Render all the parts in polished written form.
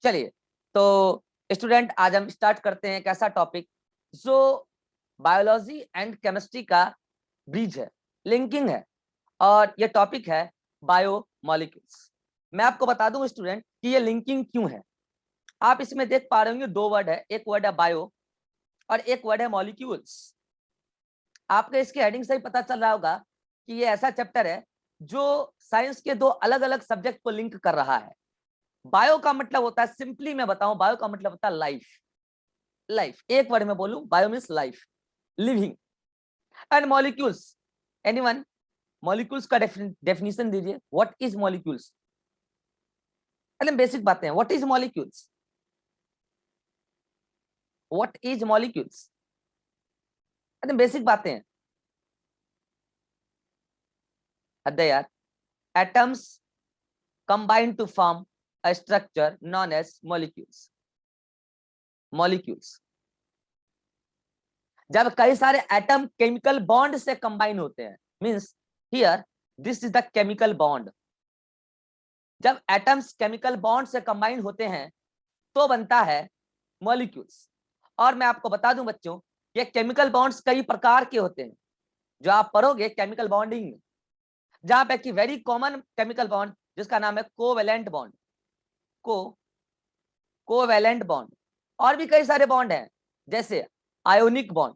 चलिए, तो स्टूडेंट आज हम स्टार्ट करते हैं एक ऐसा टॉपिक जो बायोलॉजी एंड केमिस्ट्री का ब्रिज है, लिंकिंग है, और ये टॉपिक है बायोमॉलिक्यूल्स। मैं आपको बता दूं स्टूडेंट कि ये लिंकिंग क्यों है। आप इसमें देख पा रहे होंगे दो वर्ड है, एक वर्ड है बायो और एक वर्ड है मॉलिक्यूल्स। आपको इसके हेडिंग से ही पता चल रहा होगा कि ये ऐसा चैप्टर है जो साइंस के दो अलग अलग सब्जेक्ट को लिंक कर रहा है। बायो का मतलब होता है, सिंपली मैं बताऊं, बायो का मतलब होता है लाइफ। लाइफ एक वर्ड में बोलूं, bio means life, living. And molecules, anyone molecules का डेफिनेशन दीजिए। What is molecules? पहले बेसिक बातें हैं, what is molecules? What is molecules? पहले बेसिक बातें हैं। अरे यार, atoms combine to form a structure known as molecules. Molecules जब कई सारे एटम केमिकल बॉन्ड से कंबाइन होते हैं, means here this is the chemical bond. जब एटम्स केमिकल बॉन्ड से कंबाइन होते हैं तो बनता है मॉलिक्यूल्स। और मैं आपको बता दूं बच्चों, ये केमिकल बॉन्ड्स कई प्रकार के होते हैं जो आप पढ़ोगे केमिकल बॉन्डिंग में, जहां पे कि वेरी कॉमन केमिकल बॉन्ड जिसका नाम है कोवेलेंट बॉन्ड, कोवेलेंट बॉन्ड। और भी कई सारे बॉन्ड हैं जैसे आयोनिक बॉन्ड,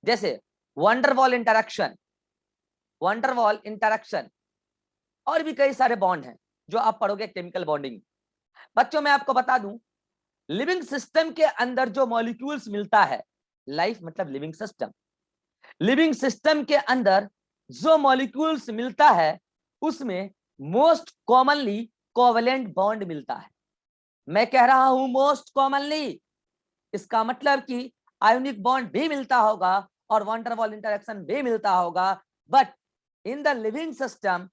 जैसे वंडरवॉल इंटरैक्शन, वंडरवॉल इंटरैक्शन, और भी कई सारे बॉन्ड हैं जो आप पढ़ोगे केमिकल बॉन्डिंग। बच्चों मैं आपको बता दूं, लिविंग सिस्टम के अंदर जो मॉलिक्यूल्स मिलता है, लाइफ मतलब लिविंग सिस्टम, लिविंग सिस्टम के अंदर जो मॉलिक्यूल्स मिलता है उसमें मोस्ट कॉमनली कोवेलेंट बॉन्ड मिलता है। मैं कह रहा हूं मोस्ट कॉमनली, इसका मतलब कि आयोनिक बॉन्ड भी मिलता होगा और वंडरवॉल इंटरैक्शन भी मिलता होगा, but in the living system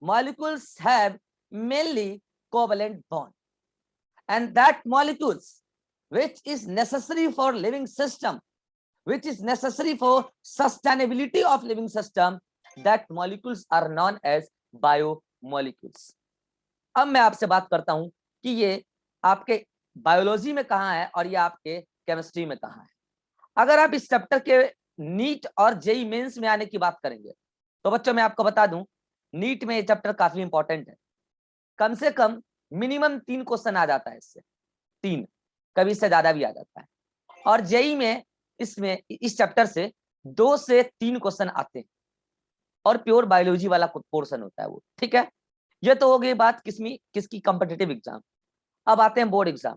molecules have mainly covalent bond, and that molecules which is necessary for living system, which is necessary for sustainability of living system, that molecules are known as biomolecules. अब मैं आपसे बात करता हूं कि ये आपके biology में कहां है और ये आपके केमिस्ट्री में कहां है। अगर आप इस चैप्टर के नीट और जेई मेंस में आने की बात करेंगे तो बच्चों मैं आपको बता दूं, नीट में ये चैप्टर काफी इंपॉर्टेंट है। कम से कम मिनिमम 3 क्वेश्चन आ जाता है इससे, 3, कभी से ज्यादा भी आ जाता है। और जेई में इसमें इस चैप्टर से 2 से 3 क्वेश्चन आते हैं और प्योर बायोलॉजी वाला पोर्शन होता है वो, ठीक है। ये तो हो गई बात किसकी कॉम्पिटिटिव एग्जाम। अब आते हैं बोर्ड एग्जाम।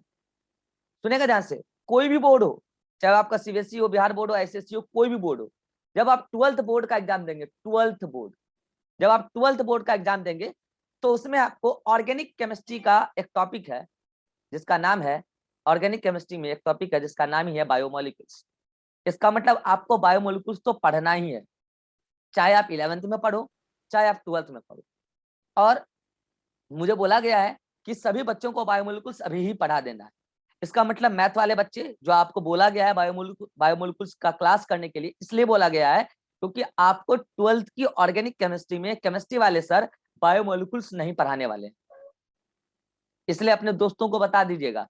सुनेगा ध्यान से, कोई भी बोर्ड हो, चाहे आपका सीबीएसई हो, बिहार बोर्ड हो, एसएससी हो, कोई भी बोर्ड हो, जब आप 12th बोर्ड का एग्जाम देंगे, 12th बोर्ड, जब आप 12th बोर्ड का एग्जाम देंगे तो उसमें आपको ऑर्गेनिक केमिस्ट्री का एक टॉपिक है जिसका नाम है, ऑर्गेनिक केमिस्ट्री में एक टॉपिक है जिसका नाम ही है बायोमोलिक्यूल्स। इसका मतलब आपको बायोमोलिक्यूल्स तो पढ़ना ही है, चाहे आप 11th में पढ़ो चाहे आप 12th में पढ़ो। और मुझे बोला गया है कि सभी बच्चों को बायोमोलिक्यूल्स अभी ही पढ़ा देना है। इसका मतलब मैथ वाले बच्चे जो आपको बोला गया है बायोमोलिक्यूल्स का क्लास करने के लिए, इसलिए बोला गया है क्योंकि आपको 12th की ऑर्गेनिक केमिस्ट्री में केमिस्ट्री वाले सर बायोमोलिक्यूल्स नहीं पढ़ाने वाले, इसलिए अपने दोस्तों को बता दीजिएगा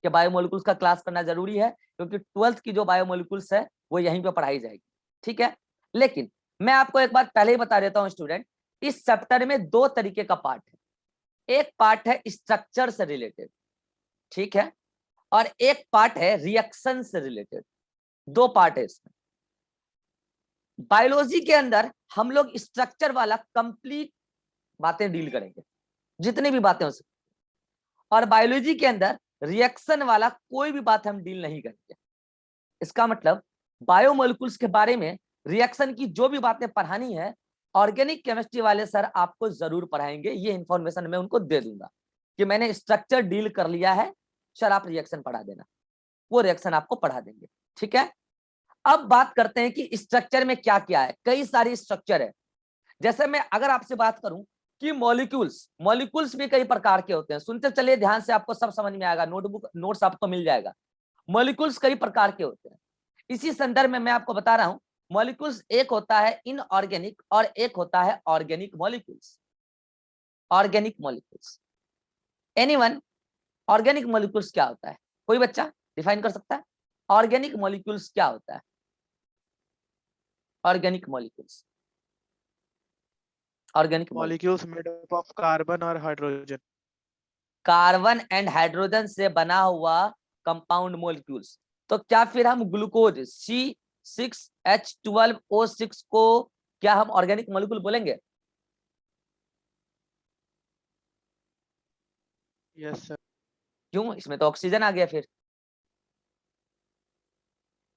कि बायोमोलिक्यूल्स का क्लास करना जरूरी है, क्योंकि 12th की जो बायोमोलिक्यूल्स है वो यहीं पे पढ़ाई जाएगी, ठीक है। लेकिन मैं आपको एक बात पहले ही बता देता हूं स्टूडेंट, इस चैप्टर में 2 तरीके का पार्ट है। एक पार्ट है स्ट्रक्चर से रिलेटेड, ठीक है, और एक पार्ट है रिएक्शन से रिलेटेड। 2 पार्ट है इसमें। बायोलॉजी के अंदर हम लोग स्ट्रक्चर वाला कंप्लीट बातें डील करेंगे, जितनी भी बातें हो सकती, और बायोलॉजी के अंदर रिएक्शन वाला कोई भी बात हम डील नहीं करेंगे। इसका मतलब बायोमोलिक्यूल्स के बारे में रिएक्शन की जो भी बातें पढ़ानी है, ऑर्गेनिक केमिस्ट्री वाले सर आपको जरूर पढ़ाएंगे। ये इंफॉर्मेशन मैं उनको दे दूंगा कि मैंने स्ट्रक्चर डील कर लिया है, सर आप रिएक्शन पढ़ा देना, वो रिएक्शन आपको पढ़ा देंगे, ठीक है। अब बात करते हैं कि स्ट्रक्चर में क्या क्या है। कई सारी स्ट्रक्चर है। जैसे मैं अगर आपसे बात करूं कि मॉलिक्यूल्स भी कई प्रकार के होते हैं, सुनते चलिए ध्यान से, आपको सब समझ में आएगा, नोटबुक नोट्स आपको मिल जाएगा। मॉलिक्यूल्स कई प्रकार के होते हैं। इसी संदर्भ में मैं आपको बता रहा हूं, मॉलिक्यूल्स एक होता है इनऑर्गेनिक और एक होता है organic molecules. Organic molecules, anyone organic molecules क्या होता है? कोई बच्चा डिफाइन कर सकता है? ऑर्गेनिक मॉलिक्यूल्स क्या होता है? Organic molecules, organic molecules made up of carbon और हाइड्रोजन। कार्बन एंड हाइड्रोजन से बना हुआ कंपाउंड मॉलिक्यूल्स। तो क्या फिर हम ग्लूकोज C6H12O6 को क्या हम ऑर्गेनिक मॉलिक्यूल बोलेंगे? Yes sir. क्यों? इसमें तो ऑक्सीजन आ गया फिर।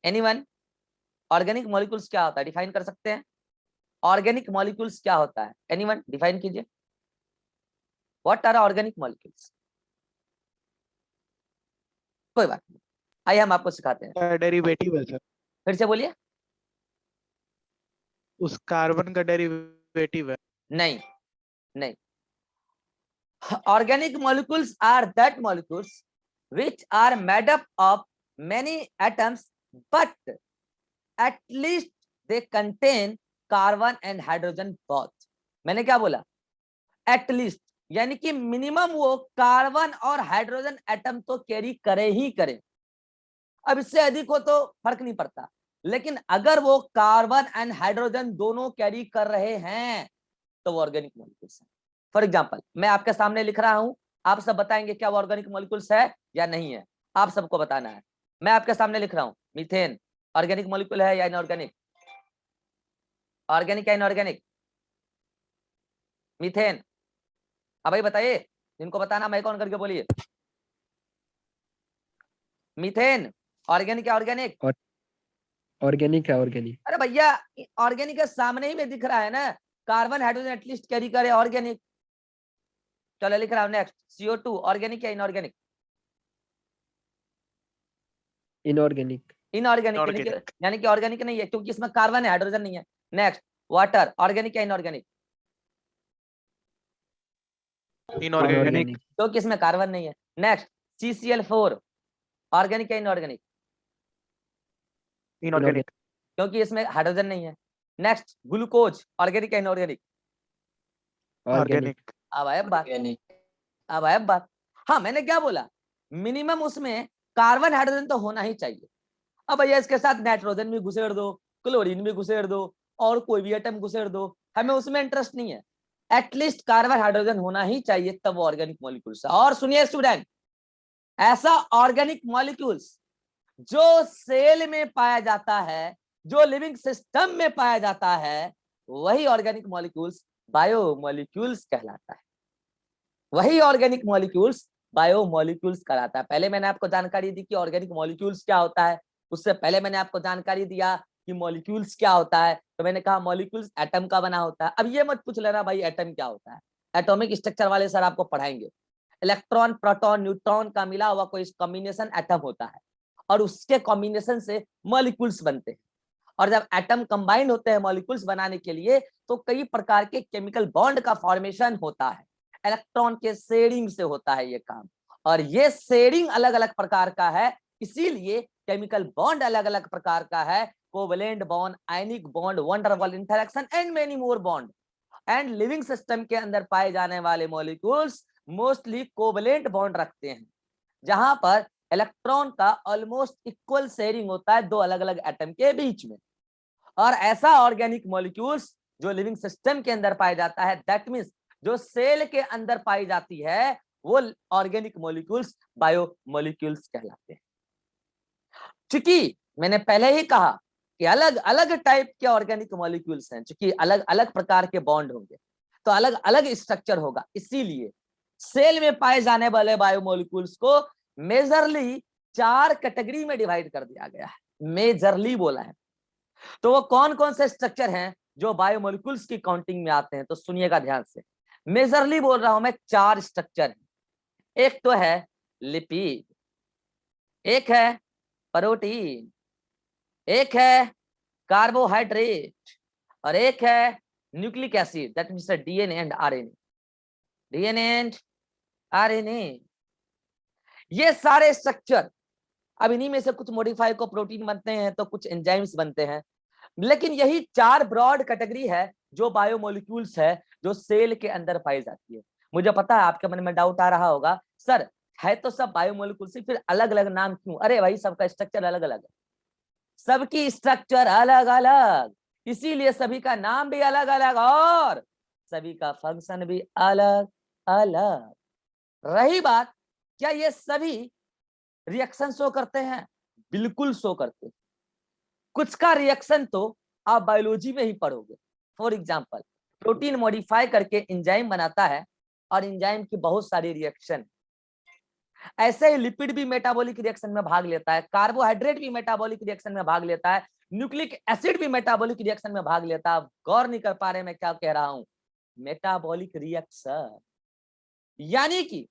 एनीवन, ऑर्गेनिक मॉलिक्यूल्स क्या होता है डिफाइन कर सकते हैं? ऑर्गेनिक मॉलिक्यूल्स क्या होता है? एनीवन डिफाइन कीजिए, व्हाट आर ऑर्गेनिक मॉलिक्यूल्स? कोई बात नहीं, आइए हम आपको सिखाते हैं। डेरिवेटिव है सर, फिर से बोलिए। उस कार्बन का डेरिवेटिव है। नहीं, नहीं, organic molecules are that molecules which are made up of many atoms, but at least they contain carbon and hydrogen both. मैंने क्या बोला? At least, यानी कि मिनिमम वो कार्बन और हाइड्रोजन एटम तो कैरी करे ही करे। अब इससे अधिक हो तो फर्क नहीं पड़ता, लेकिन अगर वो कार्बन एंड हाइड्रोजन दोनों कैरी कर रहे हैं तो वो ऑर्गेनिक मॉलिक्यूल्स है। फॉर एग्जांपल, मैं आपके सामने लिख रहा हूं, आप सब बताएंगे क्या वो ऑर्गेनिक मॉलिक्यूल्स है या नहीं है। आप सबको बताना है। मैं आपके सामने लिख रहा हूं, मीथेन ऑर्गेनिक मॉलिक्यूल है या इनऑर्गेनिक? ऑर्गेनिक या इनऑर्गेनिक? मीथेन, अब भाई बताइए, जिनको बताना मैं कौन करके बोलिए। मीथेन ऑर्गेनिक या ऑर्गेनिक? ऑर्गेनिक है, ऑर्गेनिक। अरे भैया, ऑर्गेनिक के सामने ही में दिख रहा है ना, कार्बन हाइड्रोजन एटलीस्ट कैरी करे, ऑर्गेनिक। चलो लिख रहा हूं नेक्स्ट, CO2 ऑर्गेनिक या इनऑर्गेनिक? इनऑर्गेनिक। इनऑर्गेनिक, यानी कि ऑर्गेनिक नहीं है क्योंकि इसमें कार्बन है, हाइड्रोजन नहीं है। नेक्स्ट, वाटर ऑर्गेनिक या इनऑर्गेनिक? इनऑर्गेनिक। क्योंकि इसमें कार्बन नहीं है। नेक्स्ट, CCl4 ऑर्गेनिक या इनऑर्गेनिक? इनऑर्गेनिक। क्योंकि इसमें हाइड्रोजन नहीं है। नेक्स्ट, ग्लूकोज ऑर्गेनिक या इनऑर्गेनिक? ऑर्गेनिक। अब आया बात, अब आया बात। हाँ, मैंने क्या बोला? मिनिमम उसमें कार्बन हाइड्रोजन तो होना ही चाहिए। अब भैया इसके साथ नाइट्रोजन भी घुसेड़ दो, क्लोरीन भी घुसेड़ दो, और कोई भी एटम घुसेड़ दो, हमें उसमें इंटरेस्ट नहीं है। एटलीस्ट कार्बन हाइड्रोजन होना ही चाहिए, तब वो ऑर्गेनिक मॉलिक्यूल्स है। और सुनिए स्टूडेंट, ऐसा ऑर्गेनिक मॉलिक्यूल्स जो सेल में पाया जाता है, जो लिविंग सिस्टम में पाया जाता है, वही ऑर्गेनिक मॉलिक्यूल्स बायोमॉलिक्यूल्स कहलाता है। वही ऑर्गेनिक मॉलिक्यूल्स बायोमॉलिक्यूल्स कहलाता है। पहले मैंने आपको जानकारी दी कि ऑर्गेनिक मॉलिक्यूल्स क्या होता है, उससे पहले मैंने आपको जानकारी दिया कि मॉलिक्यूल्स क्या होता है। तो मैंने कहा मॉलिक्यूल्स एटम का बना होता है। अब ये मत पूछ लेना भाई एटम क्या होता है, एटॉमिक स्ट्रक्चर वाले सर आपको पढ़ाएंगे। इलेक्ट्रॉन, प्रोटॉन, न्यूट्रॉन का मिला हुआ कोई कॉम्बिनेशन एटम होता है, और उसके कॉम्बिनेशन से मॉलिक्यूल्स बनते हैं। और जब एटम कंबाइन होते हैं मॉलिक्यूल्स बनाने के लिए, तो कई प्रकार के केमिकल बॉन्ड का फॉर्मेशन होता है। इलेक्ट्रॉन के शेयरिंग से होता है ये काम, और ये शेयरिंग अलग अलग प्रकार का है, इसीलिए केमिकल बॉन्ड अलग अलग प्रकार का है। Covalent bond, ionic bond, wonder wall interaction and many more bond. And living system के अंदर पाए जाने वाले मॉलिक्यूल्स मोस्टली कोवेलेंट बॉन्ड रखते हैं, जहां पर इलेक्ट्रॉन का ऑलमोस्ट इक्वल शेयरिंग होता है दो अलग अलग एटम के बीच में। और ऐसा ऑर्गेनिक मॉलिक्यूल्स जो लिविंग सिस्टम के अंदर पाया जाता है, दैट मींस जो सेल के अंदर पाई जाती है, वो ऑर्गेनिक मॉलिक्यूल्स बायोमॉलिक्यूल्स कहलाते हैं। चूंकि मैंने पहले ही कहा कि अलग अलग टाइप के ऑर्गेनिक मॉलिक्यूल्स हैं, चूंकि अलग अलग प्रकार के बॉन्ड होंगे तो अलग अलग स्ट्रक्चर होगा, इसीलिए सेल में पाए जाने वाले बायोमॉलिक्यूल्स को मेजरली 4 कैटेगरी में डिवाइड कर दिया गया है। मेजरली बोला है, तो वो कौन कौन से स्ट्रक्चर हैं जो बायोमॉलिक्यूल्स की काउंटिंग में आते हैं? तो सुनिएगा ध्यान से, मेजरली बोल रहा हूं मैं, 4 स्ट्रक्चर है। एक तो है लिपिड, एक है प्रोटीन, एक है कार्बोहाइड्रेट, और एक है nucleic acid, that means DNA and RNA। DNA and RNA, ये सारे स्ट्रक्चर, अब इन्हीं में से कुछ मॉडिफाई को प्रोटीन बनते हैं तो कुछ एंजाइम्स बनते हैं, लेकिन यही 4 ब्रॉड कैटेगरी है जो बायोमॉलिक्यूल्स है जो सेल के अंदर पाई जाती है। मुझे पता है आपके मन में डाउट आ रहा होगा, सर है तो सब बायोमोलिकुल से, फिर अलग अलग नाम क्यों? अरे भाई सबका स्ट्रक्चर अलग अलग है, सबकी स्ट्रक्चर अलग अलग, इसीलिए सभी का नाम भी अलग अलग और सभी का फंक्शन भी अलग अलग। रही बात, क्या ये सभी रिएक्शन शो करते हैं? बिल्कुल शो करते हैं। कुछ का रिएक्शन तो आप बायोलॉजी में ही पढ़ोगे। फॉर एग्जांपल, प्रोटीन मॉडिफाई करके एंजाइम बनाता है और एंजाइम की बहुत सारी रिएक्शन। ऐसे ही लिपिड भी मेटाबॉलिक रिएक्शन में भाग लेता है, कार्बोहाइड्रेट भी मेटाबॉलिक रिएक्शन में भाग लेता है, न्यूक्लिक एसिड भी मेटाबॉलिक रिएक्शन में भाग लेता है। गौर नहीं कर पा रहे मैं क्या कह रहा हूं? मेटाबॉलिक रिएक्शन, यानी कि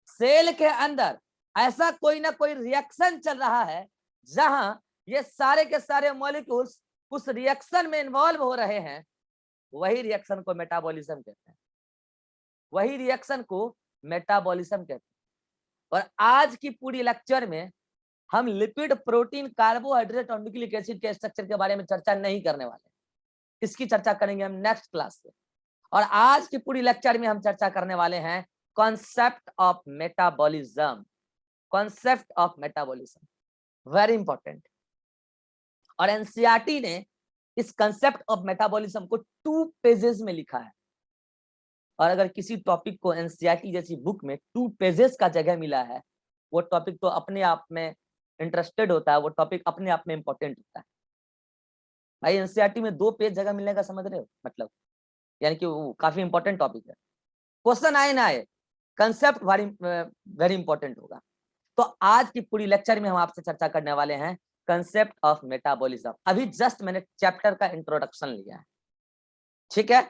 सेल के अंदर ऐसा कोई ना कोई रिएक्शन चल रहा है जहां ये सारे के सारे मॉलिक्यूल्स उस रिएक्शन में इन्वॉल्व हो रहे हैं। वही रिएक्शन को मेटाबॉलिज्म कहते हैं, वही रिएक्शन को मेटाबॉलिज्म कहते हैं। और आज की पूरी लेक्चर में हम लिपिड, प्रोटीन, कार्बोहाइड्रेट और न्यूक्लिक एसिड के स्ट्रक्चर के बारे में चर्चा नहीं करने वाले, इसकी चर्चा करेंगे हम नेक्स्ट क्लास से। और आज की पूरी लेक्चर में हम चर्चा करने वाले हैं concept of metabolism. Concept of metabolism very important. और एनसीईआरटी ने इस कॉन्सेप्ट ऑफ मेटाबॉलिज्म को 2 पेजेस में लिखा है। और अगर किसी टॉपिक को एनसीईआरटी जैसी बुक में 2 पेजेस का जगह मिला है, वो टॉपिक तो अपने आप में इंटरेस्टेड होता है, वो टॉपिक अपने आप में इंपॉर्टेंट होता है। भाई एनसीईआरटी में 2 पेज जगह मिलने का समझ रहे हो मतलब, यानी कि वो काफी इंपॉर्टेंट टॉपिक है। क्वेश्चन आए ना आए, कंसेप्ट वेरी इंपॉर्टेंट होगा। तो आज की पूरी लेक्चर में हम आपसे चर्चा करने वाले हैं कंसेप्ट ऑफ मेटाबॉलिज्म। अभी जस्ट मैंने चैप्टर का इंट्रोडक्शन लिया है, ठीक है?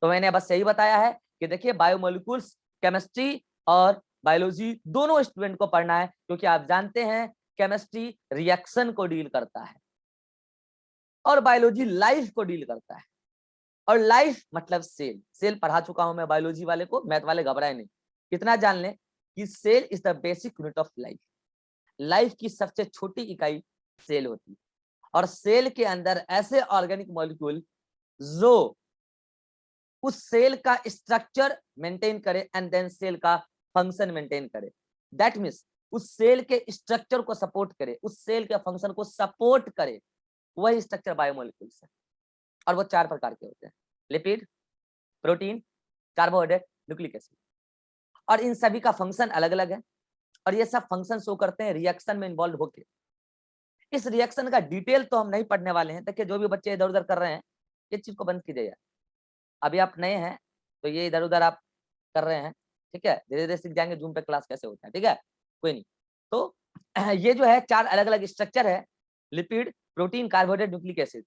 तो मैंने बस यही बताया है कि देखिए बायोमोलिक्यूल्स, केमिस्ट्री और बायोलॉजी दोनों स्टूडेंट को पढ़ना है, क्योंकि आप जानते हैं केमिस्ट्री रिएक्शन को डील करता है और बायोलॉजी लाइफ को डील करता है। और लाइफ मतलब सेल। सेल पढ़ा चुका हूं मैं बायोलॉजी वाले को, मैथ वाले घबराए नहीं, इतना जान लें कि cell is the basic unit of life. Life की सबसे छोटी इकाई सेल होती है और सेल के अंदर ऐसे ऑर्गेनिक मॉलिक्यूल जो उस सेल का स्ट्रक्चर मेंटेन करे एंड देन सेल का फंक्शन मेंटेन करे। दैट मींस उस सेल के स्ट्रक्चर को सपोर्ट करे, उस सेल के फंक्शन को सपोर्ट करे, वही स्ट्रक्चर बायोमोलिक्यूल्स है। और वो 4 प्रकार के होते हैं, lipid, protein, carbohydrate, nucleic acid. और इन सभी का फंक्शन अलग अलग है और ये सब फंक्शन शो करते हैं रिएक्शन में इन्वॉल्व होके। इस रिएक्शन का डिटेल तो हम नहीं पढ़ने वाले हैं। देखिए जो भी बच्चे इधर उधर कर रहे हैं, ये चीज को बंद कीजिए यार। अभी आप नए हैं तो ये इधर उधर आप कर रहे हैं, ठीक है? धीरे धीरे सीख जाएंगे जूम पे क्लास कैसे होता है, ठीक है? कोई नहीं। तो ये जो है 4 अलग अलग स्ट्रक्चर है, lipid, protein, carbohydrate, nucleic acid.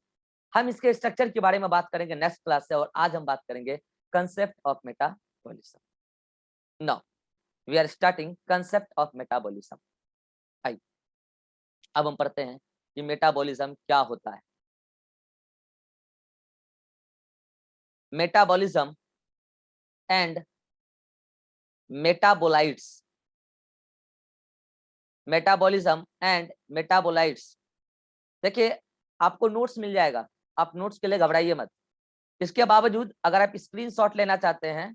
हम इसके स्ट्रक्चर के बारे में बात करेंगे नेक्स्ट क्लास से। और आज हम बात करेंगे concept of metabolism. Now we are starting concept of metabolism. आइए अब हम पढ़ते हैं कि मेटाबॉलिज्म क्या होता है। Metabolism and metabolites. Metabolism and metabolites. देखिए आपको नोट्स मिल जाएगा, आप नोट्स के लिए घबराइए मत। इसके बावजूद अगर आप स्क्रीनशॉट लेना चाहते हैं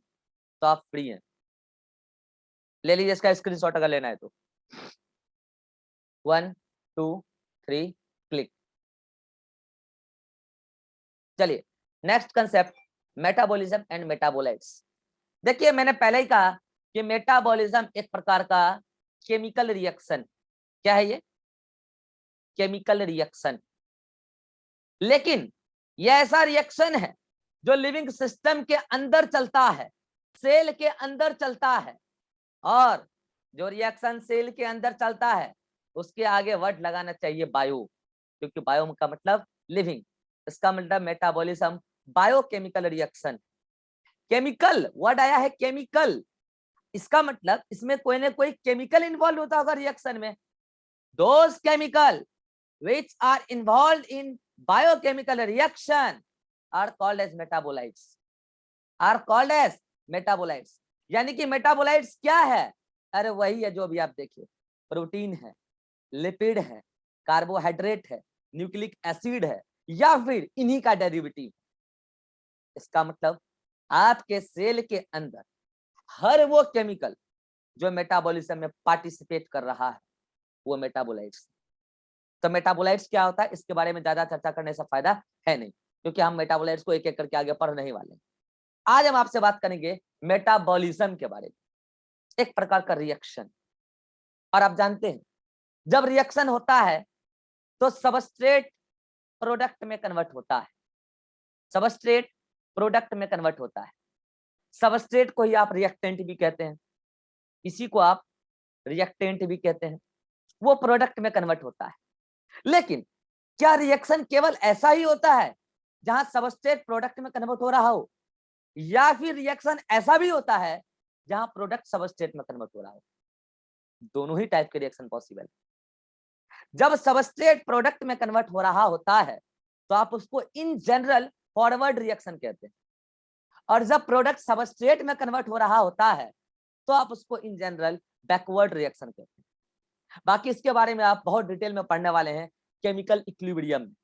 तो आप फ्री हैं, ले लीजिए इसका स्क्रीनशॉट अगर लेना है तो। 1 2 3 क्लिक। चलिए next concept, metabolism and metabolites. देखिए मैंने पहले ही कहा कि मेटाबॉलिज्म एक प्रकार का केमिकल रिएक्शन। क्या है ये? Chemical reaction. लेकिन यह ऐसा रिएक्शन है जो लिविंग सिस्टम के अंदर चलता है, सेल के अंदर चलता है। और जो रिएक्शन सेल के अंदर चलता है उसके आगे वर्ड लगाना चाहिए बायो, क्योंकि बायो का मतलब लिविंग, इसका मतलब metabolism biochemical reaction. Chemical word आया है, केमिकल, इसका मतलब इसमें कोई ना कोई केमिकल इन्वॉल्व होता होगा रिएक्शन में। Those chemical which are involved in biochemical reaction are called as metabolites, are called as metabolites। यानी कि मेटाबोलाइट्स क्या है? अरे वही है जो अभी आप देखिए, प्रोटीन है, लिपिड है, कार्बोहाइड्रेट है, न्यूक्लिक एसिड है, या फिर इन्हीं का डेरिवेटिव। इसका मतलब आपके सेल के अंदर हर वो केमिकल जो मेटाबॉलिज्म में पार्टिसिपेट कर रहा है वो मेटाबोलाइट्स। तो मेटाबोलाइट्स क्या होता है इसके बारे में ज्यादा चर्चा करने से फायदा है नहीं, क्योंकि हम मेटाबोलाइट्स को एक एक करके आगे पढ़ नहीं वाले। आज हम आपसे बात करेंगे मेटाबॉलिज्म के बारे में, एक प्रकार का रिएक्शन। और आप जानते हैं जब रिएक्शन होता है तो सबस्ट्रेट प्रोडक्ट में कन्वर्ट होता है, सबस्ट्रेट प्रोडक्ट में कन्वर्ट होता है। सबस्ट्रेट को ही आप रिएक्टेंट भी कहते हैं, इसी को आप रिएक्टेंट भी कहते हैं, वो प्रोडक्ट में कन्वर्ट होता है। लेकिन क्या रिएक्शन केवल ऐसा ही होता है जहां सबस्ट्रेट प्रोडक्ट में कन्वर्ट हो रहा हो, या फिर रिएक्शन ऐसा भी होता है जहां प्रोडक्ट सबस्ट्रेट में कन्वर्ट हो रहा हो? दोनों ही टाइप के रिएक्शन पॉसिबल है। जब सबस्ट्रेट प्रोडक्ट में कन्वर्ट हो रहा होता है तो आप उसको इन जनरल फॉरवर्ड रिएक्शन कहते हैं, और जब प्रोडक्ट सबस्ट्रेट में कन्वर्ट हो रहा होता है तो आप उसको इन जनरल बैकवर्ड रिएक्शन कहते हैं। बाकी इसके बारे में आप बहुत डिटेल में पढ़ने वाले हैं केमिकल इक्विलिब्रियम में,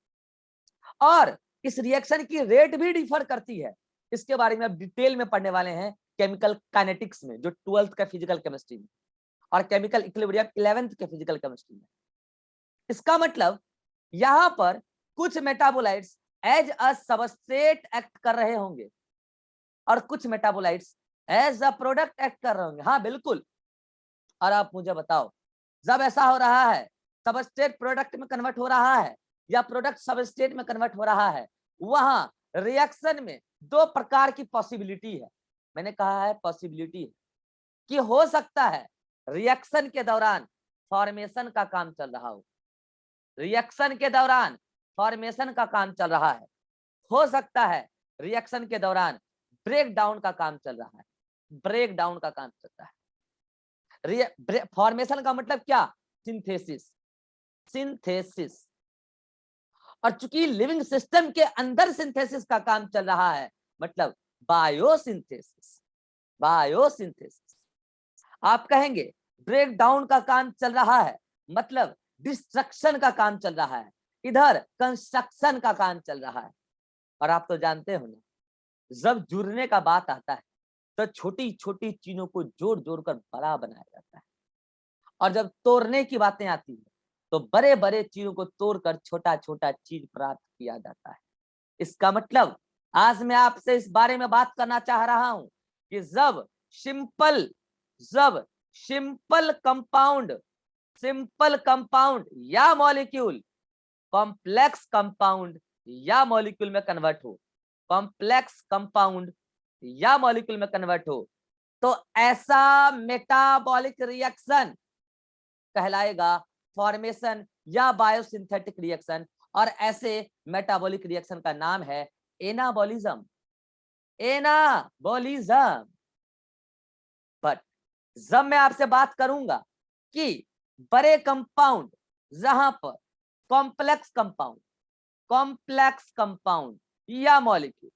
और इस रिएक्शन की रेट भी डिफर करती है, इसके बारे में आप डिटेल में पढ़ने वाले हैं केमिकल काइनेटिक्स में, जो 12th का फिजिकल केमिस्ट्री में, और केमिकल इक्विलिब्रियम 11th के फिजिकल केमिस्ट्री में। इसका मतलब यहां पर कुछ metabolites as a substrate act कर रहे होंगे और कुछ metabolites as a product act कर रहे होंगे। हाँ बिल्कुल। और आप मुझे बताओ, जब ऐसा हो रहा है सबस्ट्रेट प्रोडक्ट में कन्वर्ट हो रहा है या प्रोडक्ट सबस्ट्रेट में कन्वर्ट हो रहा है, वहां रिएक्शन में दो प्रकार की पॉसिबिलिटी है। मैंने कहा है पॉसिबिलिटी है कि हो सकता है रिएक्शन के दौरान फॉर्मेशन का काम चल रहा हो, रिएक्शन के दौरान फॉर्मेशन का काम चल रहा है, हो सकता है रिएक्शन के दौरान ब्रेक डाउन का काम चल रहा है, ब्रेक डाउन का काम चल रहा है। फॉर्मेशन का मतलब क्या? Synthesis, synthesis. और चूंकि लिविंग सिस्टम के अंदर सिंथेसिस का काम चल रहा है, मतलब बायोसिंथेसिस, बायोसिंथेसिस। आप कहेंगे ब्रेक डाउन का काम चल रहा है, मतलब डिस्ट्रक्शन का काम चल रहा है, इधर कंस्ट्रक्शन का काम चल रहा है। और आप तो जानते हो ना, जब जुड़ने का बात आता है तो छोटी छोटी चीजों को जोड़ जोड़ कर बड़ा बनाया जाता है, और जब तोड़ने की बातें आती है तो बड़े बड़े चीजों को तोड़कर छोटा छोटा चीज प्राप्त किया जाता है। इसका मतलब आज मैं आपसे इस बारे में बात करना चाह रहा हूं कि जब सिंपल कंपाउंड या मॉलिक्यूल कॉम्प्लेक्स कंपाउंड या मॉलिक्यूल में कन्वर्ट हो, कॉम्प्लेक्स कंपाउंड या मॉलिक्यूल में कन्वर्ट हो, तो ऐसा मेटाबॉलिक रिएक्शन कहलाएगा फॉर्मेशन या बायोसिंथेटिक रिएक्शन, और ऐसे मेटाबॉलिक रिएक्शन का नाम है एनाबॉलिज्म, एनाबॉलिज्म। बट जब मैं आपसे बात करूंगा कि बड़े कंपाउंड जहां पर कॉम्प्लेक्स कंपाउंड या मॉलिक्यूल,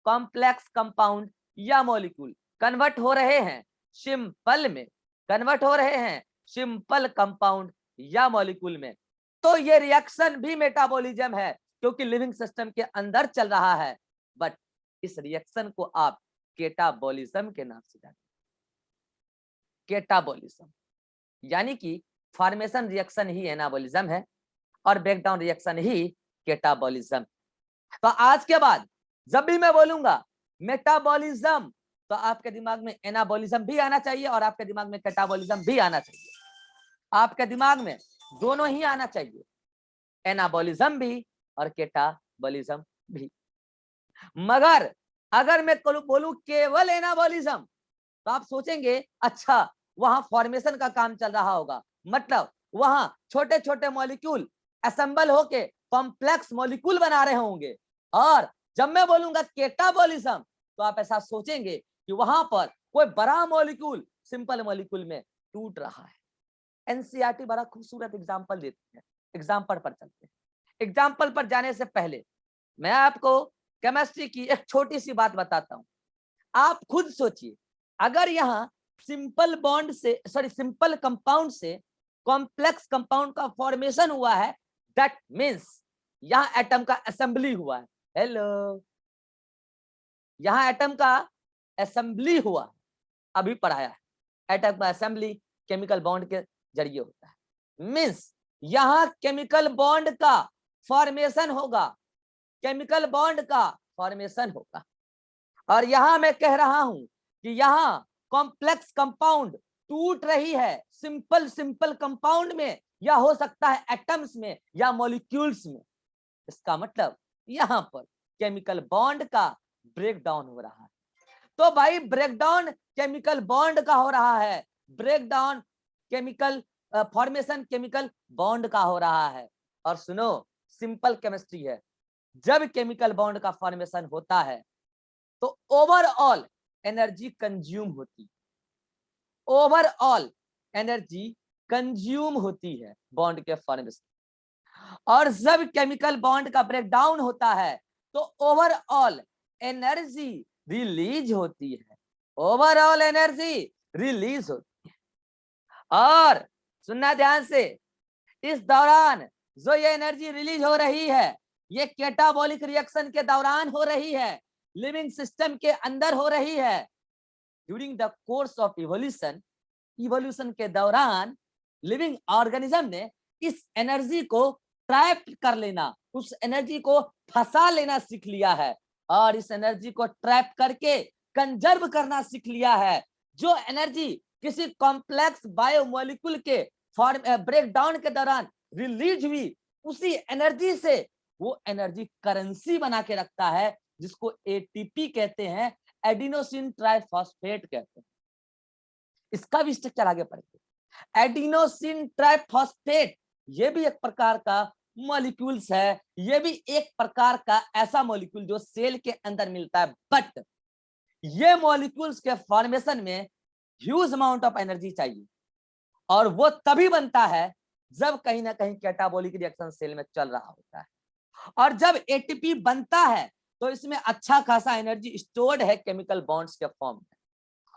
कॉम्प्लेक्स कंपाउंड या मॉलिक्यूल कन्वर्ट हो रहे हैं सिंपल में, कन्वर्ट हो रहे हैं सिंपल कंपाउंड या मॉलिक्यूल में, तो ये रिएक्शन भी मेटाबॉलिज्म है, क्योंकि लिविंग सिस्टम के अंदर चल रहा है। बट इस रिएक्शन को आप केटाबॉलिज्म के नाम से जानते हैं, केटाबॉलिज्म। यानी कि फॉर्मेशन रिएक्शन ही एनाबॉलिज्म है और ब्रेकडाउन रिएक्शन ही केटाबॉलिज्म। तो आज के बाद जब भी मैं बोलूंगा मेटाबॉलिज्म, तो आपके दिमाग में एनाबॉलिज्म भी आना चाहिए और आपके दिमाग में केटाबॉलिज्म भी आना चाहिए, आपके दिमाग में दोनों ही आना चाहिए, एनाबॉलिज्म भी और केटाबॉलिज्म भी। मगर अगर मैं बोलूं केवल एनाबॉलिज्म, तो आप सोचेंगे अच्छा वहां फॉर्मेशन का काम चल रहा होगा, मतलब वहां छोटे छोटे मॉलिक्यूल असेंबल होके कॉम्प्लेक्स मॉलिक्यूल बना रहे होंगे। और जब मैं बोलूंगा केटाबॉलिज्म, तो आप ऐसा सोचेंगे कि वहां पर कोई बड़ा मॉलिक्यूल सिंपल मॉलिक्यूल में टूट रहा है। एनसीईआरटी बड़ा खूबसूरत एग्जाम्पल देती है, एग्जाम्पल पर चलते हैं। एग्जाम्पल पर जाने से पहले मैं आपको केमिस्ट्री की एक छोटी सी बात बताता हूं। आप खुद सोचिए, अगर यहाँ सिंपल कंपाउंड से कॉम्प्लेक्स कंपाउंड का फॉर्मेशन हुआ है, दैट मींस यहाँ एटम का असेंबली हुआ है। हेलो, यहाँ एटम का असेंबली हुआ, अभी पढ़ाया है। एटॉमिक असेंबली केमिकल बॉन्ड के जरिए होता है। मींस यहां केमिकल बॉन्ड का फॉर्मेशन होगा, केमिकल बॉन्ड का फॉर्मेशन होगा। और यहां मैं कह रहा हूं कि यहां कॉम्प्लेक्स कंपाउंड टूट रही है सिंपल कंपाउंड में, या हो सकता है एटम्स में या मॉलिक्यूल्स में। इसका मतलब यहां पर केमिकल बॉन्ड का ब्रेकडाउन हो रहा है। तो भाई ब्रेकडाउन केमिकल बॉन्ड का हो रहा है, breakdown chemical formation chemical bond का हो रहा है। और सुनो, सिंपल केमिस्ट्री है, जब केमिकल बॉन्ड का फॉर्मेशन होता है तो ओवरऑल एनर्जी कंज्यूम होती, ओवरऑल एनर्जी कंज्यूम होती है बॉन्ड के फॉर्मेशन। और जब केमिकल बॉन्ड का ब्रेकडाउन होता है तो ओवरऑल एनर्जी रिलीज होती है, ओवरऑल एनर्जी रिलीज होती है। और सुनना ध्यान से, इस दौरान जो ये एनर्जी रिलीज हो रही है, ये कैटाबॉलिक रिएक्शन के दौरान हो रही है, लिविंग सिस्टम के अंदर हो रही है। During the course of evolution, evolution के दौरान लिविंग ऑर्गेनिज्म ने इस एनर्जी को ट्रैप कर लेना, उस एनर्जी को फंसा लेना सीख लिया है, और इस एनर्जी को ट्रैप करके कंजर्व करना सीख लिया है। जो एनर्जी किसी कॉम्प्लेक्स बायोमोलिक्यूल के ब्रेकडाउन के दौरान रिलीज हुई, उसी एनर्जी से वो एनर्जी करेंसी बना के रखता है, जिसको एटीपी कहते हैं, एडिनोसिन ट्राइफॉस्फेट कहते हैं। इसका भी स्ट्रक्चर आगे पढ़ेंगे। एडिनोसिन ट्राइफॉस्फेट ये भी एक प्रकार का मॉलिक्यूल्स है, ये भी एक प्रकार का ऐसा मॉलिक्यूल जो सेल के अंदर मिलता है। बट ये मॉलिक्यूल्स के फॉर्मेशन में ह्यूज अमाउंट ऑफ एनर्जी चाहिए, और वो तभी बनता है जब कहीं ना कहीं कैटाबॉलिक रिएक्शन सेल में चल रहा होता है। और जब एटीपी बनता है तो इसमें अच्छा खासा एनर्जी स्टोर्ड है केमिकल बॉन्ड्स के फॉर्म में,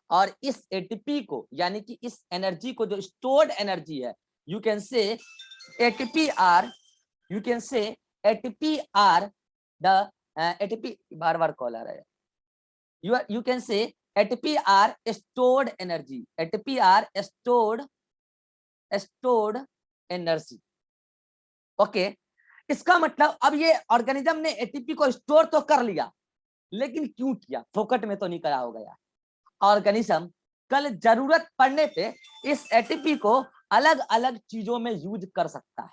और इस एटीपी को, यानी कि इस एनर्जी को, जो स्टोर्ड एनर्जी है, you can say ATP are, you can say ATP are the ATP, बार बार कॉल आ रहा है, you can say ATP are stored energy, ATP are stored energy। Okay, इसका मतलब अब ये ऑर्गेनिज्म ने एटीपी को स्टोर तो कर लिया, लेकिन क्यों किया? फोकट में तो नहीं करा होगा यार। ऑर्गेनिज्म कल जरूरत पड़ने पे इस एटीपी को अलग अलग चीजों में यूज कर सकता है।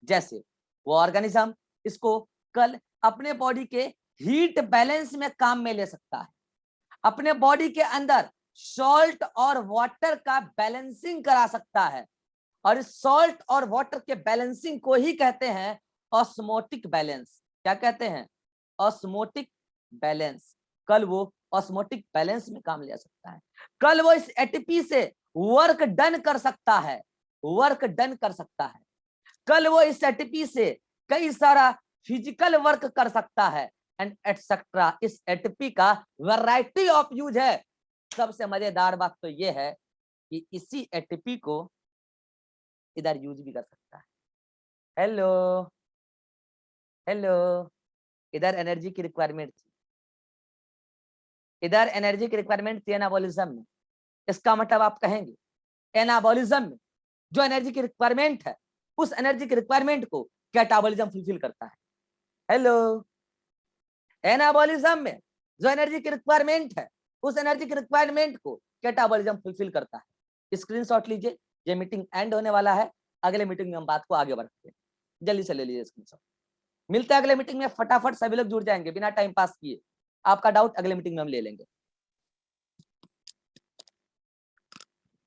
जैसे वो ऑर्गेनिज्म इसको कल अपने बॉडी के हीट बैलेंस में काम में ले सकता है, अपने बॉडी के अंदर सॉल्ट और वाटर का बैलेंसिंग करा सकता है, और इस सॉल्ट और वाटर के बैलेंसिंग को ही कहते हैं ऑस्मोटिक बैलेंस। क्या कहते हैं? Osmotic balance. कल वो ऑस्मोटिक बैलेंस में काम ले सकता है, कल वो इस एटीपी से वर्क डन कर सकता है, वर्क डन कर सकता है, कल वो इस एटीपी से कई सारा फिजिकल वर्क कर सकता है, एंड एटसेट्रा। इस एटीपी का वैरायटी ऑफ यूज है। सबसे मजेदार बात तो ये है कि इसी एटीपी को इधर यूज भी कर सकता है। हेलो हेलो, इधर एनर्जी की रिक्वायरमेंट थी, इधर एनर्जी की रिक्वायरमेंट थी एनाबॉलिज्म में। इसका मतलब आप कहेंगे एनाबॉलिज्म में जो एनर्जी की रिक्वायरमेंट है, उस एनर्जी की रिक्वायरमेंट को कैटाबॉलिज्म फुलफिल करता है। हेलो, एनाबॉलिज्म में जो एनर्जी की रिक्वायरमेंट है, उस एनर्जी की रिक्वायरमेंट को कैटाबॉलिज्म फुलफिल करता है। स्क्रीनशॉट लीजिए, ये मीटिंग एंड होने वाला है, अगले मीटिंग में हम बात को आगे बढ़ते हैं। जल्दी से ले लीजिए स्क्रीनशॉट। मिलते हैं अगले मीटिंग में, फटाफट सभी लोग जुड़ जाएंगे बिना टाइम पास किए। आपका डाउट अगले मीटिंग में हम ले लेंगे।